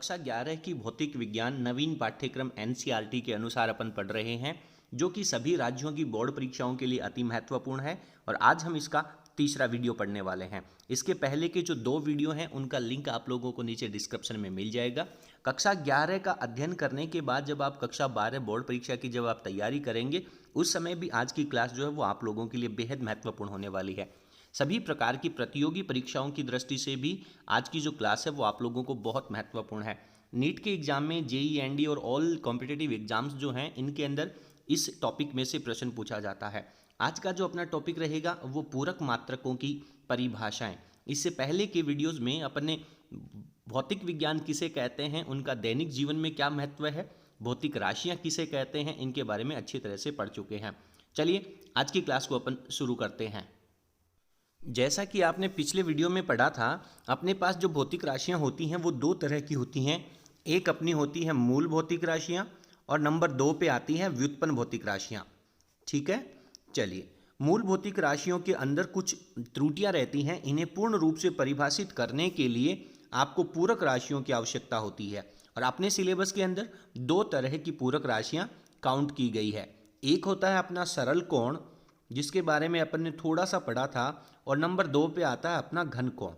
कक्षा 11 की भौतिक विज्ञान नवीन पाठ्यक्रम एनसीईआरटी के अनुसार अपन पढ़ रहे हैं, जो कि सभी राज्यों की बोर्ड परीक्षाओं के लिए अति महत्वपूर्ण है। और आज हम इसका तीसरा वीडियो पढ़ने वाले हैं। इसके पहले के जो 2 वीडियो हैं उनका लिंक आप लोगों को नीचे डिस्क्रिप्शन में मिल जाएगा। कक्षा 11 का अध्ययन करने के बाद जब आप कक्षा 12 बोर्ड परीक्षा की जब आप तैयारी करेंगे, उस समय भी आज की क्लास जो है वो आप लोगों के लिए बेहद महत्वपूर्ण होने वाली है। सभी प्रकार की प्रतियोगी परीक्षाओं की दृष्टि से भी आज की जो क्लास है वो आप लोगों को बहुत महत्वपूर्ण है। नीट के एग्जाम में, जेईई एनडी और ऑल कॉम्पिटिटिव एग्जाम्स जो हैं इनके अंदर इस टॉपिक में से प्रश्न पूछा जाता है। आज का जो अपना टॉपिक रहेगा वो पूरक मात्रकों की परिभाषाएं। इससे पहले के वीडियोस में अपन ने भौतिक विज्ञान किसे कहते हैं, उनका दैनिक जीवन में क्या महत्व है, भौतिक राशियां किसे कहते हैं, इनके बारे में अच्छी तरह से पढ़ चुके हैं। चलिए आज की क्लास को अपन शुरू करते हैं। जैसा कि आपने पिछले वीडियो में पढ़ा था, अपने पास जो भौतिक राशियां होती हैं वो 2 तरह की होती हैं। एक अपनी होती है मूल भौतिक राशियां और नंबर 2 पे आती हैं व्युत्पन्न भौतिक राशियां। ठीक है, चलिए मूल भौतिक राशियों के अंदर कुछ त्रुटियां रहती हैं। इन्हें पूर्ण रूप से परिभाषित करने के लिए आपको पूरक राशियों की आवश्यकता होती है। और अपने सिलेबस के अंदर 2 तरह की पूरक राशियां काउंट की गई है। एक होता है अपना सरल कोण, जिसके बारे में अपन ने थोड़ा सा पढ़ा था, और नंबर 2 पे आता है अपना घन कोण।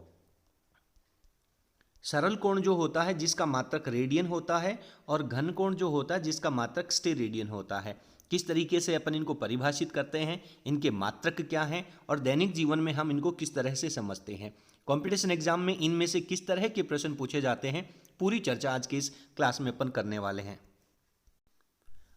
सरल कोण जो होता है जिसका मात्रक रेडियन होता है, और घन कोण जो होता है जिसका मात्रक स्टेरेडियन होता है। किस तरीके से अपन इनको परिभाषित करते हैं, इनके मात्रक क्या हैं, और दैनिक जीवन में हम इनको किस तरह से समझते हैं, कंपटीशन एग्जाम में इनमें से किस तरह के प्रश्न पूछे जाते हैं, पूरी चर्चा आज के इस क्लास में अपन करने वाले हैं।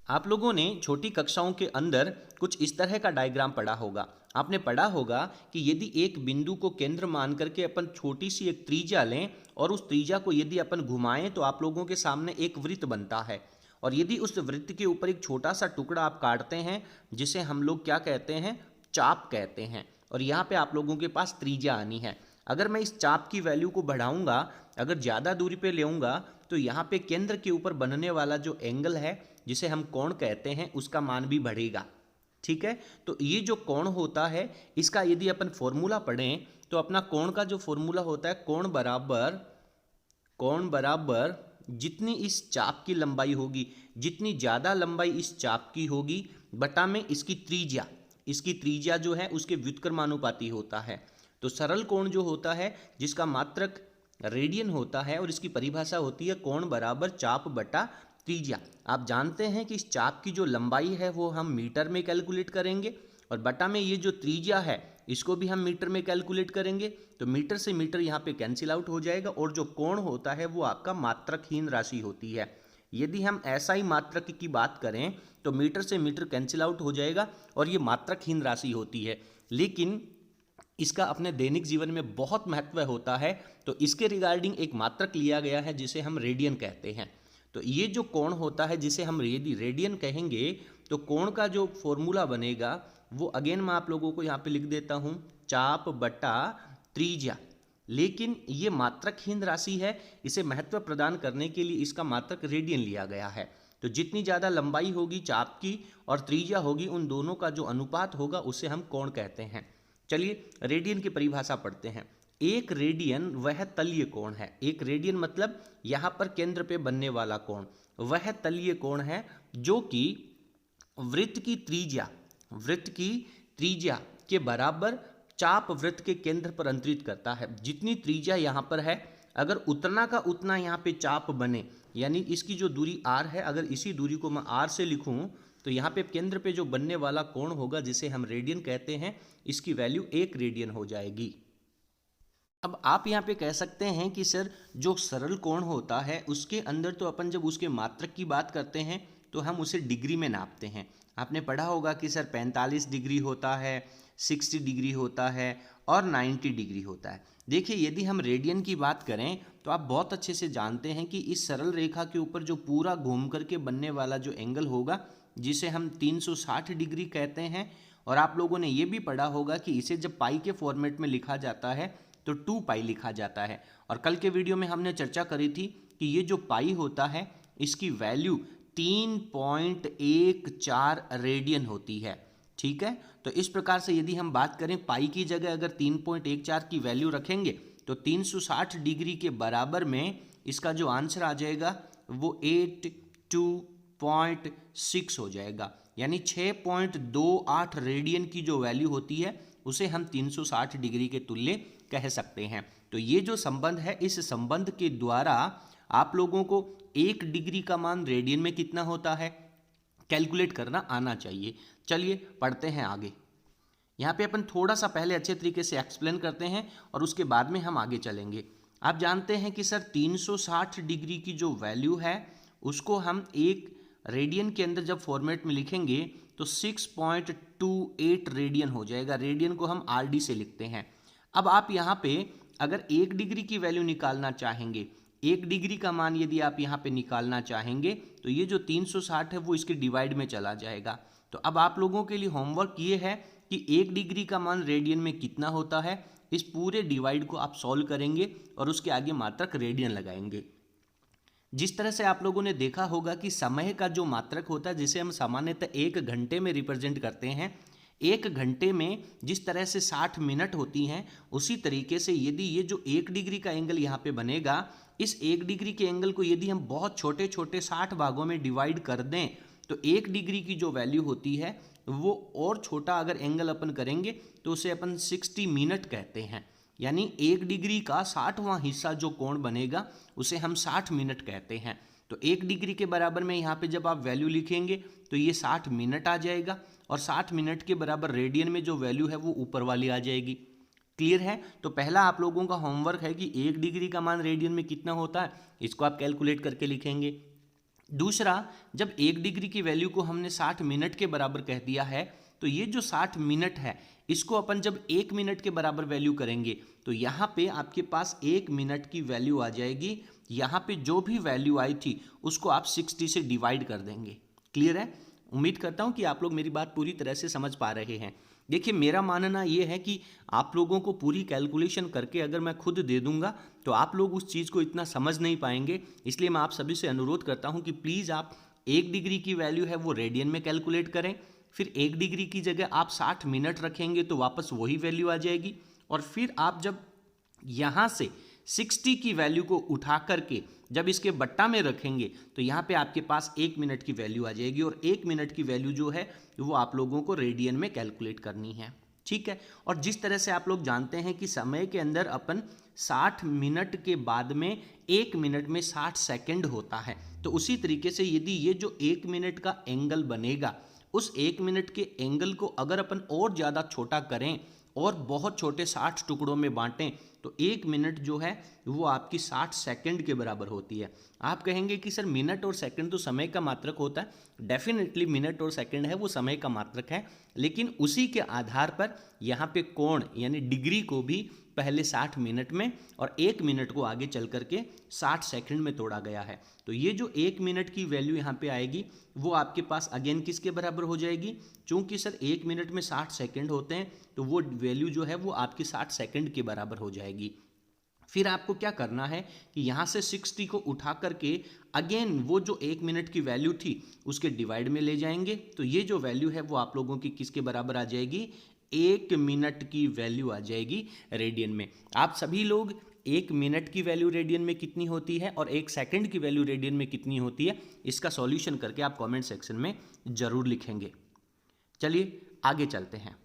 आप लोगों ने छोटी कक्षाओं के अंदर कुछ इस तरह का डायग्राम पढ़ा होगा। आपने पढ़ा होगा कि यदि एक बिंदु को केंद्र मान करके अपन छोटी सी एक त्रिज्या लें और उस त्रिज्या को यदि अपन घुमाएं तो आप लोगों के सामने एक वृत्त बनता है। और यदि उस वृत्त के ऊपर एक छोटा सा टुकड़ा आप काटते हैं, जिसे हम लोग क्या कहते हैं, चाप कहते हैं। और यहाँ पे आप लोगों के पास त्रिज्या आनी है। अगर मैं इस चाप की वैल्यू को बढ़ाऊंगा, अगर ज़्यादा दूरी पे लेऊंगा, तो यहाँ पे केंद्र के ऊपर बनने वाला जो एंगल है, जिसे हम कोण कहते हैं, उसका मान भी बढ़ेगा। ठीक है, तो ये जो कोण होता है इसका यदि अपन फॉर्मूला पढ़ें तो अपना कोण का जो फॉर्मूला होता है, कोण बराबर जितनी इस चाप की लंबाई होगी, जितनी ज़्यादा लंबाई इस चाप की होगी बटा में इसकी त्रिज्या जो है उसके व्युत्क्रमानुपाती होता है। तो सरल कोण जो होता है जिसका मात्रक रेडियन होता है और इसकी परिभाषा होती है कोण बराबर चाप बटा त्रिज्या। आप जानते हैं कि इस चाप की जो लंबाई है वो हम मीटर में कैलकुलेट करेंगे, और बटा में ये जो त्रिज्या है इसको भी हम मीटर में कैलकुलेट करेंगे। तो मीटर से मीटर यहाँ पे कैंसिल आउट हो जाएगा, और जो कोण होता है वो आपका मात्रकहीन राशि होती है। यदि हम SI मात्रक की बात करें तो मीटर से मीटर कैंसिल आउट हो जाएगा और ये मात्रकहीन राशि होती है। लेकिन इसका अपने दैनिक जीवन में बहुत महत्व होता है, तो इसके रिगार्डिंग एक मात्रक लिया गया है जिसे हम रेडियन कहते हैं। तो ये जो कोण होता है जिसे हम यदि रेडियन कहेंगे तो कोण का जो फॉर्मूला बनेगा वो अगेन मैं आप लोगों को यहाँ पे लिख देता हूँ, चाप बटा त्रिज्या। लेकिन ये मात्रकहीन राशि है, इसे महत्व प्रदान करने के लिए इसका मात्रक रेडियन लिया गया है। तो जितनी ज़्यादा लंबाई होगी चाप की और त्रिज्या होगी, उन दोनों का जो अनुपात होगा उसे हम कोण कहते हैं। चलिए रेडियन की परिभाषा पढ़ते हैं। एक रेडियन वह तलीय कोण है। एक रेडियन मतलब यहाँ पर केंद्र पे बनने वाला कोण, वह तलीय कोण है जो कि वृत्त की त्रिज्या के बराबर चाप वृत्त के केंद्र पर अंतरित करता है। जितनी त्रिज्या यहाँ पर है, अगर उतना का उतना यहाँ पे चाप बने, यानी इसकी जो दूरी r है, अगर इसी दूरी को मैं r से लिखूँ तो यहाँ पे केंद्र पे जो बनने वाला कोण होगा जिसे हम रेडियन कहते हैं, इसकी वैल्यू 1 रेडियन हो जाएगी। अब आप यहाँ पे कह सकते हैं कि सर जो सरल कोण होता है उसके अंदर तो अपन जब उसके मात्रक की बात करते हैं तो हम उसे डिग्री में नापते हैं। आपने पढ़ा होगा कि सर 45 डिग्री होता है, 60 डिग्री होता है और 90 डिग्री होता है। देखिए यदि हम रेडियन की बात करें तो आप बहुत अच्छे से जानते हैं कि इस सरल रेखा के ऊपर जो पूरा घूम करके बनने वाला जो एंगल होगा जिसे हम 360 डिग्री कहते हैं। और आप लोगों ने ये भी पढ़ा होगा कि इसे जब पाई के फॉर्मेट में लिखा जाता है तो 2 पाई लिखा जाता है। और कल के वीडियो में हमने चर्चा करी थी कि ये जो पाई होता है इसकी वैल्यू 3.14 रेडियन होती है। ठीक है, तो इस प्रकार से यदि हम बात करें पाई की जगह अगर 3.14 की वैल्यू रखेंगे तो 360 डिग्री के बराबर में इसका जो आंसर आ जाएगा वो 82.6 हो जाएगा। यानी 6.28 रेडियन की जो वैल्यू होती है उसे हम 360 डिग्री के तुल्य कह सकते हैं। तो ये जो संबंध है, इस संबंध के द्वारा आप लोगों को 1 डिग्री का मान रेडियन में कितना होता है कैलकुलेट करना आना चाहिए। चलिए पढ़ते हैं आगे। यहाँ पे अपन थोड़ा सा पहले अच्छे तरीके से एक्सप्लेन करते हैं और उसके बाद में हम आगे चलेंगे। आप जानते हैं कि सर 360 डिग्री की जो वैल्यू है उसको हम एक रेडियन के अंदर जब फॉर्मेट में लिखेंगे तो 6.28 रेडियन हो जाएगा। रेडियन को हम RD से लिखते हैं। अब आप यहाँ पे अगर 1 डिग्री की वैल्यू निकालना चाहेंगे, 1 डिग्री का मान यदि आप यहाँ पे निकालना चाहेंगे तो ये जो 360 है वो इसके डिवाइड में चला जाएगा। तो अब आप लोगों के लिए होमवर्क ये है कि 1 डिग्री का मान रेडियन में कितना होता है, इस पूरे डिवाइड को आप सॉल्व करेंगे और उसके आगे मात्रक रेडियन लगाएंगे। जिस तरह से आप लोगों ने देखा होगा कि समय का जो मात्रक होता है जिसे हम सामान्यतः 1 घंटे में रिप्रेजेंट करते हैं, 1 घंटे में जिस तरह से 60 मिनट होती हैं, उसी तरीके से यदि ये जो 1 डिग्री का एंगल यहाँ पे बनेगा, इस 1 डिग्री के एंगल को यदि हम बहुत छोटे छोटे 60 भागों में डिवाइड कर दें तो 1 डिग्री की जो वैल्यू होती है वो और छोटा अगर एंगल अपन करेंगे तो उसे अपन 60 मिनट कहते हैं। यानी 1 डिग्री का 60वां हिस्सा जो कोण बनेगा उसे हम 60 मिनट कहते हैं। तो 1 डिग्री के बराबर में यहाँ पे जब आप वैल्यू लिखेंगे तो ये 60 मिनट आ जाएगा और 60 मिनट के बराबर रेडियन में जो वैल्यू है वो ऊपर वाली आ जाएगी। क्लियर है? तो पहला आप लोगों का होमवर्क है कि 1 डिग्री का मान रेडियन में कितना होता है, इसको आप कैलकुलेट करके लिखेंगे। दूसरा, जब 1 डिग्री की वैल्यू को हमने 60 मिनट के बराबर कह दिया है तो ये जो 60 मिनट है इसको अपन जब 1 मिनट के बराबर वैल्यू करेंगे तो यहाँ पे आपके पास 1 मिनट की वैल्यू आ जाएगी। यहाँ पे जो भी वैल्यू आई थी उसको आप 60 से डिवाइड कर देंगे। क्लियर है? उम्मीद करता हूँ कि आप लोग मेरी बात पूरी तरह से समझ पा रहे हैं। देखिए, मेरा मानना ये है कि आप लोगों को पूरी कैलकुलेशन करके अगर मैं खुद दे दूंगा तो आप लोग उस चीज़ को इतना समझ नहीं पाएंगे। इसलिए मैं आप सभी से अनुरोध करता हूं कि प्लीज़ आप 1 डिग्री की वैल्यू है वो रेडियन में कैलकुलेट करें, फिर 1 डिग्री की जगह आप 60 मिनट रखेंगे तो वापस वही वैल्यू आ जाएगी, और फिर आप जब यहाँ से 60 की वैल्यू को उठा करके जब इसके बट्टा में रखेंगे तो यहाँ पे आपके पास 1 मिनट की वैल्यू आ जाएगी, और 1 मिनट की वैल्यू जो है वो आप लोगों को रेडियन में कैलकुलेट करनी है। ठीक है? और जिस तरह से आप लोग जानते हैं कि समय के अंदर अपन 60 मिनट के बाद में 1 मिनट में 60 सेकंड होता है, तो उसी तरीके से यदि ये जो 1 मिनट का एंगल बनेगा, उस 1 मिनट के एंगल को अगर अपन और ज़्यादा छोटा करें और बहुत छोटे 60 टुकड़ों में बांटें तो 1 मिनट जो है वो आपकी 60 सेकंड के बराबर होती है। आप कहेंगे कि सर मिनट और सेकंड तो समय का मात्रक होता है। डेफिनेटली मिनट और सेकंड है वो समय का मात्रक है, लेकिन उसी के आधार पर यहाँ पे कोण यानी डिग्री को भी पहले 60 मिनट में और 1 मिनट को आगे चल करके 60 सेकंड में तोड़ा गया है। तो ये जो 1 मिनट की वैल्यू यहाँ पे आएगी वो आपके पास अगेन किसके बराबर हो जाएगी? चूंकि सर 1 मिनट में 60 सेकंड होते हैं तो वो वैल्यू जो है वो आपकी 60 सेकंड के बराबर हो जाएगी। फिर आपको क्या करना है कि यहाँ से 60 को उठा करके अगेन वो जो 1 मिनट की वैल्यू थी उसके डिवाइड में ले जाएंगे, तो ये जो वैल्यू है वो आप लोगों की किसके बराबर आ जाएगी? 1 मिनट की वैल्यू आ जाएगी रेडियन में। आप सभी लोग 1 मिनट की वैल्यू रेडियन में कितनी होती है और 1 सेकंड की वैल्यू रेडियन में कितनी होती है, इसका सॉल्यूशन करके आप कमेंट सेक्शन में जरूर लिखेंगे। चलिए आगे चलते हैं।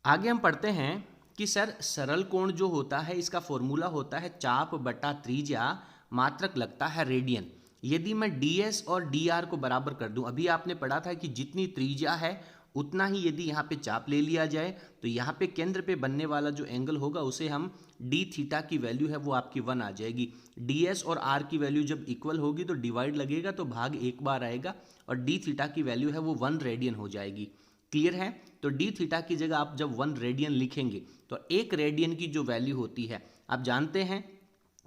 आगे हम पढ़ते हैं कि सर सरल कोण जो होता है इसका फॉर्मूला होता है चाप बटा त्रिज्या मात्रक लगता है रेडियन। यदि मैं ds और dr को बराबर कर दूं, अभी आपने पढ़ा था कि जितनी त्रिज्या है उतना ही यदि यहाँ पे चाप ले लिया जाए तो यहाँ पे केंद्र पे बनने वाला जो एंगल होगा उसे हम d थीटा की वैल्यू है वो आपकी 1 आ जाएगी। ds और r की वैल्यू जब इक्वल होगी तो डिवाइड लगेगा तो भाग एक बार आएगा और d थीटा की वैल्यू है वो 1 रेडियन हो जाएगी। क्लियर है? तो d थीटा की जगह आप जब 1 रेडियन लिखेंगे तो 1 रेडियन की जो वैल्यू होती है, आप जानते हैं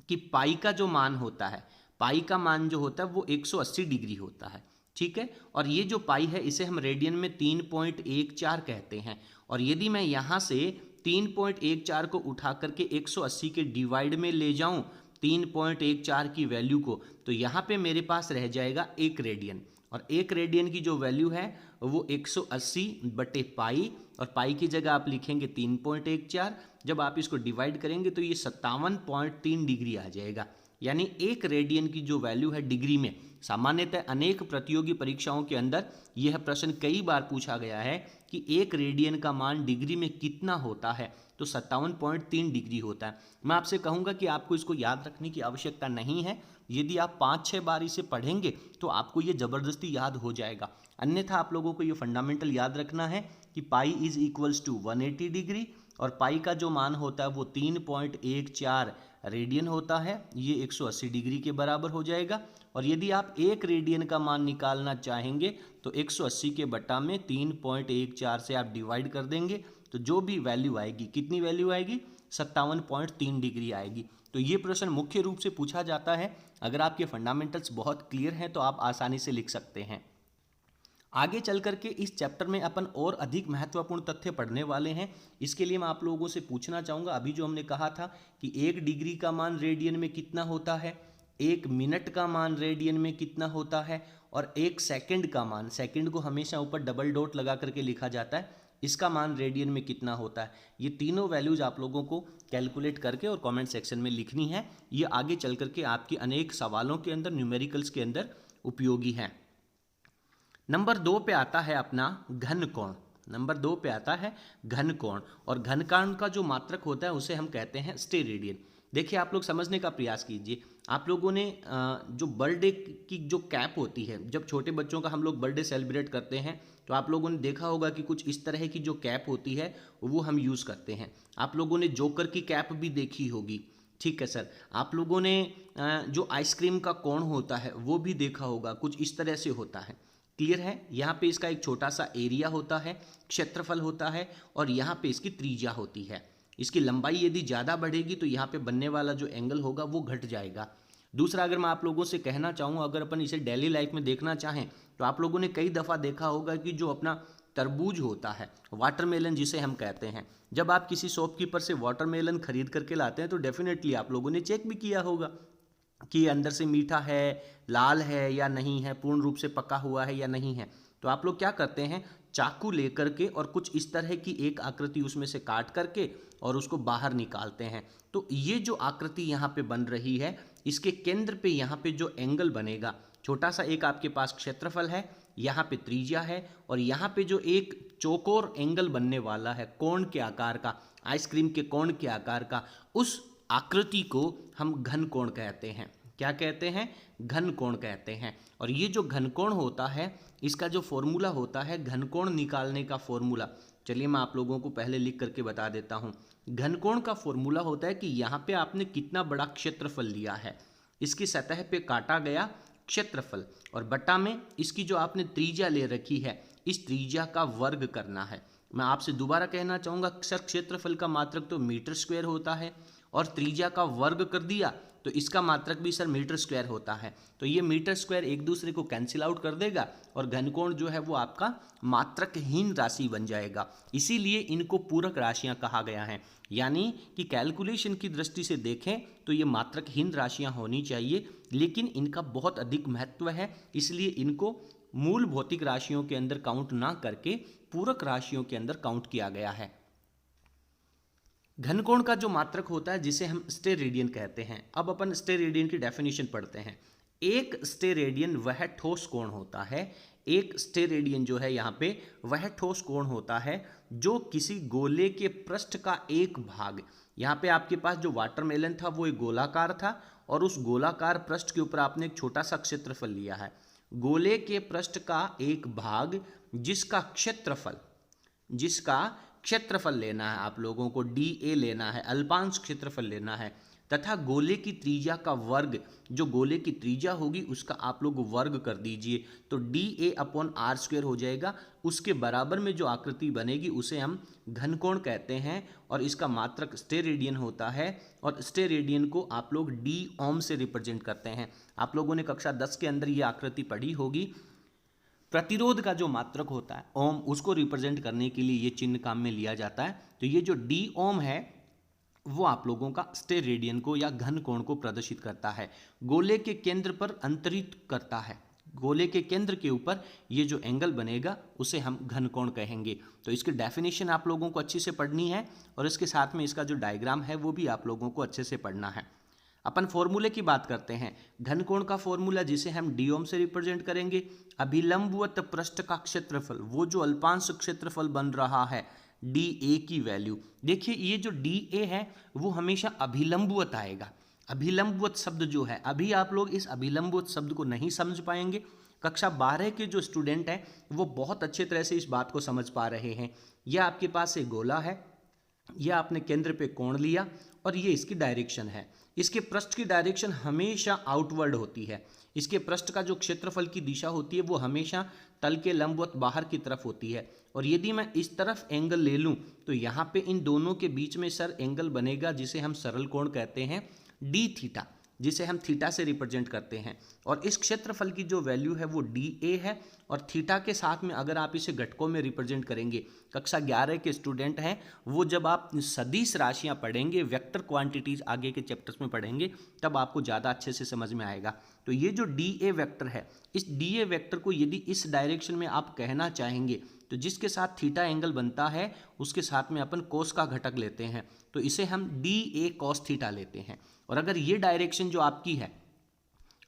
कि पाई का जो मान होता है, पाई का मान जो होता है वो 180 डिग्री होता है। ठीक है? और ये जो पाई है इसे हम रेडियन में 3.14 कहते हैं, और यदि मैं यहाँ से 3.14 को उठा करके 180 के डिवाइड में ले जाऊँ 3.14 की वैल्यू को, तो यहाँ पे मेरे पास रह जाएगा 1 रेडियन, और 1 रेडियन की जो वैल्यू है वो 180 बटे पाई, और पाई की जगह आप लिखेंगे 3.14। जब आप इसको डिवाइड करेंगे तो ये 57.3 डिग्री आ जाएगा। यानी 1 रेडियन की जो वैल्यू है डिग्री में, सामान्यतः अनेक प्रतियोगी परीक्षाओं के अंदर यह प्रश्न कई बार पूछा गया है कि 1 रेडियन का मान डिग्री में कितना होता है, तो 57.3 डिग्री होता है। मैं आपसे कहूँगा कि आपको इसको याद रखने की आवश्यकता नहीं है। यदि आप 5-6 बार इसे पढ़ेंगे तो आपको ये ज़बरदस्ती याद हो जाएगा। अन्यथा आप लोगों को ये फंडामेंटल याद रखना है कि pi is equals to 180 degree, और पाई का जो मान होता है वो 3.14 रेडियन होता है, ये 180 डिग्री के बराबर हो जाएगा। और यदि आप 1 रेडियन का मान निकालना चाहेंगे तो 180 के बटा में 3.14 से आप डिवाइड कर देंगे, तो जो भी वैल्यू आएगी, कितनी वैल्यू आएगी, 57.3 डिग्री आएगी। तो ये प्रश्न मुख्य रूप से पूछा जाता है। अगर आपके फंडामेंटल्स बहुत क्लियर हैं तो आप आसानी से लिख सकते हैं। आगे चल करके इस चैप्टर में अपन और अधिक महत्वपूर्ण तथ्य पढ़ने वाले हैं। इसके लिए मैं आप लोगों से पूछना चाहूँगा, अभी जो हमने कहा था कि 1 डिग्री का मान रेडियन में कितना होता है, 1 मिनट का मान रेडियन में कितना होता है, और 1 सेकंड का मान, सेकंड को हमेशा ऊपर डबल डॉट लगा करके लिखा जाता है, इसका मान रेडियन में कितना होता है। ये तीनों वैल्यूज आप लोगों को कैलकुलेट करके और कमेंट सेक्शन में लिखनी है। ये आगे चल करके आपके अनेक सवालों के अंदर, न्यूमेरिकल्स के अंदर उपयोगी है। नंबर 2 पे आता है अपना घन कोण। नंबर 2 पे आता है घन कोण, और घन कोण का जो मात्रक होता है उसे हम कहते हैं स्टेरेडियन। देखिए, आप लोग समझने का प्रयास कीजिए। आप लोगों ने जो बर्थडे की जो कैप होती है, जब छोटे बच्चों का हम लोग बर्थडे सेलिब्रेट करते हैं तो आप लोगों ने देखा होगा कि कुछ इस तरह की जो कैप होती है वो हम यूज़ करते हैं। आप लोगों ने जोकर की कैप भी देखी होगी, ठीक है सर। आप लोगों ने जो आइसक्रीम का कोण होता है वो भी देखा होगा, कुछ इस तरह से होता है। क्लियर है? यहाँ पे इसका एक छोटा सा एरिया होता है, क्षेत्रफल होता है, और यहाँ पे इसकी त्रिज्या होती है। इसकी लंबाई यदि ज़्यादा बढ़ेगी तो यहाँ पे बनने वाला जो एंगल होगा वो घट जाएगा। दूसरा, अगर मैं आप लोगों से कहना चाहूँ, अगर अपन इसे डेली लाइफ में देखना चाहें तो आप लोगों ने कई दफ़ा देखा होगा कि जो अपना तरबूज होता है, वाटरमेलन जिसे हम कहते हैं, जब आप किसी शॉपकीपर से वाटरमेलन खरीद करके लाते हैं तो डेफिनेटली आप लोगों ने चेक भी किया होगा कि अंदर से मीठा है, लाल है या नहीं है, पूर्ण रूप से पका हुआ है या नहीं है। तो आप लोग क्या करते हैं, चाकू लेकर के और कुछ इस तरह की एक आकृति उसमें से काट करके और उसको बाहर निकालते हैं। तो ये जो आकृति यहाँ पे बन रही है, इसके केंद्र पे यहाँ पे जो एंगल बनेगा, छोटा सा एक आपके पास क्षेत्रफल है, यहाँ पे त्रिज्या है, और यहाँ पे जो एक चौकोर एंगल बनने वाला है कोण के आकार का, आइसक्रीम के कोण के आकार का, उस आकृति को हम घन कोण कहते हैं। क्या कहते हैं? घन कोण कहते हैं। और ये जो घन कोण होता है, इसका जो फॉर्मूला होता है घन कोण निकालने का फॉर्मूला, चलिए मैं आप लोगों को पहले लिख करके बता देता हूँ। घन कोण का फॉर्मूला होता है कि यहाँ पे आपने कितना बड़ा क्षेत्रफल लिया है, इसकी सतह पे काटा गया क्षेत्रफल, और बटा में इसकी जो आपने त्रिज्या ले रखी है, इस त्रिज्या का वर्ग करना है। मैं आपसे दोबारा कहना चाहूँगा, सर क्षेत्रफल का मात्रक तो मीटर स्क्वायर होता है, और त्रिज्या का वर्ग कर दिया तो इसका मात्रक भी सर मीटर स्क्वायर होता है। तो ये मीटर स्क्वायर एक दूसरे को कैंसिल आउट कर देगा और घनकोण जो है वो आपका मात्रकहीन राशि बन जाएगा। इसीलिए इनको पूरक राशियां कहा गया है। यानी कि कैलकुलेशन की दृष्टि से देखें तो ये मात्रकहीन राशियां होनी चाहिए, लेकिन इनका बहुत अधिक महत्व है, इसलिए इनको मूल भौतिक राशियों के अंदर काउंट ना करके पूरक राशियों के अंदर काउंट किया गया है। घनकोण का जो मात्रक होता है जिसे हम स्टेरेडियन कहते हैं। अब अपन स्टेरेडियन की डेफिनेशन पढ़ते हैं। एक स्टेरेडियन वह ठोस कोण होता है, एक स्टेरेडियन जो है यहाँ पे वह ठोस कोण होता है जो किसी गोले के पृष्ठ का एक भाग, यहाँ पे आपके पास जो वाटरमेलन था वो एक गोलाकार था, और उस गोलाकार पृष्ठ के ऊपर आपने एक छोटा सा क्षेत्रफल लिया है। गोले के पृष्ठ का एक भाग जिसका क्षेत्रफल लेना है, आप लोगों को dA लेना है, अल्पांश क्षेत्रफल लेना है, तथा गोले की त्रिज्या का वर्ग, जो गोले की त्रिज्या होगी उसका आप लोग वर्ग कर दीजिए, तो dA/r² हो जाएगा। उसके बराबर में जो आकृति बनेगी उसे हम घनकोण कहते हैं, और इसका मात्रक स्टेरेडियन होता है, और स्टेरेडियन को आप लोग d ओम से रिप्रेजेंट करते हैं। आप लोगों ने कक्षा 10 के अंदर ये आकृति पढ़ी होगी। प्रतिरोध का जो मात्रक होता है ओम, उसको रिप्रेजेंट करने के लिए ये चिन्ह काम में लिया जाता है। तो ये जो d ओम है वो आप लोगों का स्टेरेडियन को या घन कोण को प्रदर्शित करता है, गोले के केंद्र पर अंतरित करता है। गोले के केंद्र के ऊपर ये जो एंगल बनेगा उसे हम घनकोण कहेंगे। तो इसकी डेफिनेशन आप लोगों को अच्छे से पढ़नी है और इसके साथ में इसका जो डायग्राम है वो भी आप लोगों को अच्छे से पढ़ना है। अपन फॉर्मूले की बात करते हैं। घनकोण का फॉर्मूला जिसे हम डी ओम से रिप्रेजेंट करेंगे, अभिलंबवत पृष्ठ का क्षेत्रफल, वो जो अल्पांश क्षेत्रफल बन रहा है डी ए की वैल्यू, देखिए ये जो डी ए है वो हमेशा अभिलंबवत आएगा। अभिलंबवत शब्द जो है, अभी आप लोग इस अभिलंबवत शब्द को नहीं समझ पाएंगे, कक्षा 12 के जो स्टूडेंट हैं वो बहुत अच्छे तरह से इस बात को समझ पा रहे हैं। यह आपके पास एक गोला है, यह आपने केंद्र पे कोण लिया और ये इसकी डायरेक्शन है। इसके पृष्ठ की डायरेक्शन हमेशा आउटवर्ड होती है। इसके पृष्ठ का जो क्षेत्रफल की दिशा होती है वो हमेशा तल के लंबवत बाहर की तरफ होती है। और यदि मैं इस तरफ एंगल ले लूं तो यहाँ पे इन दोनों के बीच में सर एंगल बनेगा जिसे हम सरल कोण कहते हैं, डी थीटा, जिसे हम थीटा से रिप्रेजेंट करते हैं। और इस क्षेत्रफल की जो वैल्यू है वो डी ए है और थीटा के साथ में अगर आप इसे घटकों में रिप्रेजेंट करेंगे, कक्षा 11 के स्टूडेंट हैं वो जब आप सदिश राशियां पढ़ेंगे, वेक्टर क्वांटिटीज आगे के चैप्टर्स में पढ़ेंगे, तब आपको ज़्यादा अच्छे से समझ में आएगा। तो ये जो डी ए वेक्टर है, इस डी ए वेक्टर को यदि इस डायरेक्शन में आप कहना चाहेंगे तो जिसके साथ थीटा एंगल बनता है उसके साथ में अपन कोस का घटक लेते हैं, तो इसे हम डी ए कॉस थीटा लेते हैं। और अगर ये डायरेक्शन जो आपकी है,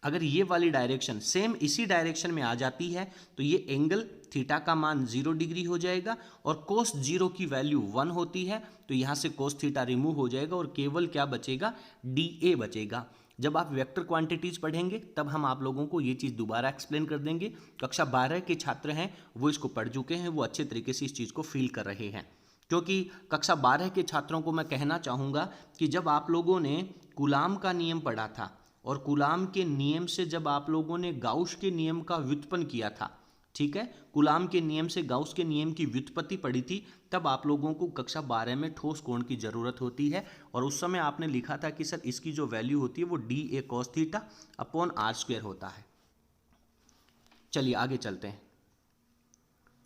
अगर ये वाली डायरेक्शन सेम इसी डायरेक्शन में आ जाती है तो ये एंगल थीटा का मान 0 डिग्री हो जाएगा और कोस 0 की वैल्यू 1 होती है, तो यहाँ से कोस थीटा रिमूव हो जाएगा और केवल क्या बचेगा, डी ए बचेगा। जब आप वेक्टर क्वांटिटीज पढ़ेंगे तब हम आप लोगों को ये चीज़ दोबारा एक्सप्लेन कर देंगे। कक्षा 12 के छात्र हैं वो इसको पढ़ चुके हैं, वो अच्छे तरीके से इस चीज़ को फील कर रहे हैं। क्योंकि कक्षा 12 के छात्रों को मैं कहना चाहूँगा कि जब आप लोगों ने कूलाम का नियम पढ़ा था और कूलाम के नियम से जब आप लोगों ने गाउस के नियम का व्युत्पन्न किया था, ठीक है, कूलाम के नियम से गाउस के नियम की व्युत्पत्ति पढ़ी थी, तब आप लोगों को कक्षा 12 में ठोस कोण की ज़रूरत होती है। और उस समय आपने लिखा था कि सर इसकी जो वैल्यू होती है वो d a cos theta upon r square होता है। चलिए आगे चलते हैं।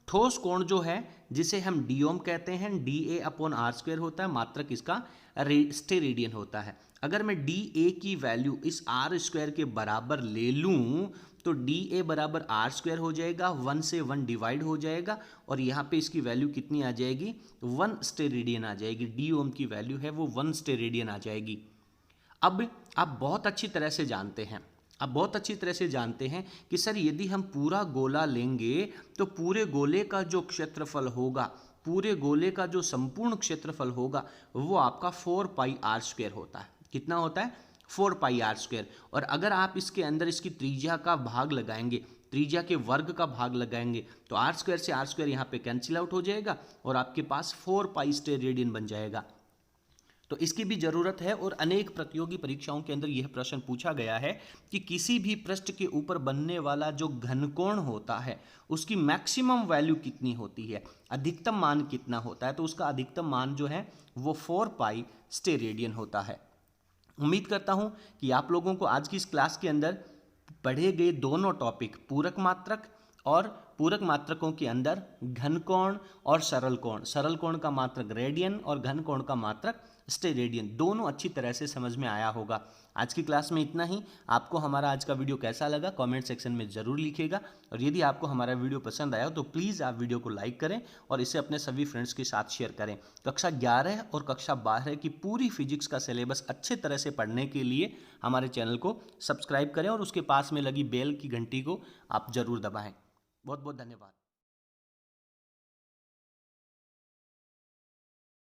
ठोस कोण जो है जिसे हम डी ओम कहते हैं, d a upon r square होता है, मात्रक इसका स्टेरेडियन होता है। अगर मैं डी ए की वैल्यू इस आर स्क्वायर के बराबर ले लूं तो डी ए बराबर आर स्क्वायर हो जाएगा, 1 से 1 डिवाइड हो जाएगा और यहाँ पे इसकी वैल्यू कितनी आ जाएगी, 1 स्टेरेडियन आ जाएगी। डी ओम की वैल्यू है वो 1 स्टेरेडियन आ जाएगी। अब आप बहुत अच्छी तरह से जानते हैं, आप बहुत अच्छी तरह से जानते हैं कि सर यदि हम पूरा गोला लेंगे तो पूरे गोले का जो क्षेत्रफल होगा, पूरे गोले का जो संपूर्ण क्षेत्रफल होगा वो आपका 4 पाई आर स्क्वायर होता है। कितना होता है, 4 पाई आर स्क्वायर। और अगर आप इसके अंदर इसकी त्रिज्या का भाग लगाएंगे, त्रिज्या के वर्ग का भाग लगाएंगे तो आर स्क्वायर से आर स्क्वायर यहाँ पे कैंसिल आउट हो जाएगा और आपके पास 4 पाई स्टेरेडियन बन जाएगा। तो इसकी भी जरूरत है और अनेक प्रतियोगी परीक्षाओं के अंदर यह प्रश्न पूछा गया है कि किसी भी पृष्ठ के ऊपर बनने वाला जो घनकोण होता है उसकी मैक्सिमम वैल्यू कितनी होती है, अधिकतम मान कितना होता है, तो उसका अधिकतम मान जो है वो 4 पाई स्टेरेडियन होता है। उम्मीद करता हूं कि आप लोगों को आज की इस क्लास के अंदर पढ़े गए दोनों टॉपिक, पूरक मात्रक और पूरक मात्रकों के अंदर घनकोण और सरल कोण, सरल कोण का मात्रक रेडियन और घन कोण का मात्रक स्टेरेडियन, दोनों अच्छी तरह से समझ में आया होगा। आज की क्लास में इतना ही। आपको हमारा आज का वीडियो कैसा लगा कमेंट सेक्शन में ज़रूर लिखिएगा और यदि आपको हमारा वीडियो पसंद आया तो प्लीज़ आप वीडियो को लाइक करें और इसे अपने सभी फ्रेंड्स के साथ शेयर करें। कक्षा 11 और कक्षा 12 की पूरी फिजिक्स का सिलेबस अच्छे तरह से पढ़ने के लिए हमारे चैनल को सब्सक्राइब करें और उसके पास में लगी बेल की घंटी को आप ज़रूर दबाएँ। बहुत बहुत धन्यवाद।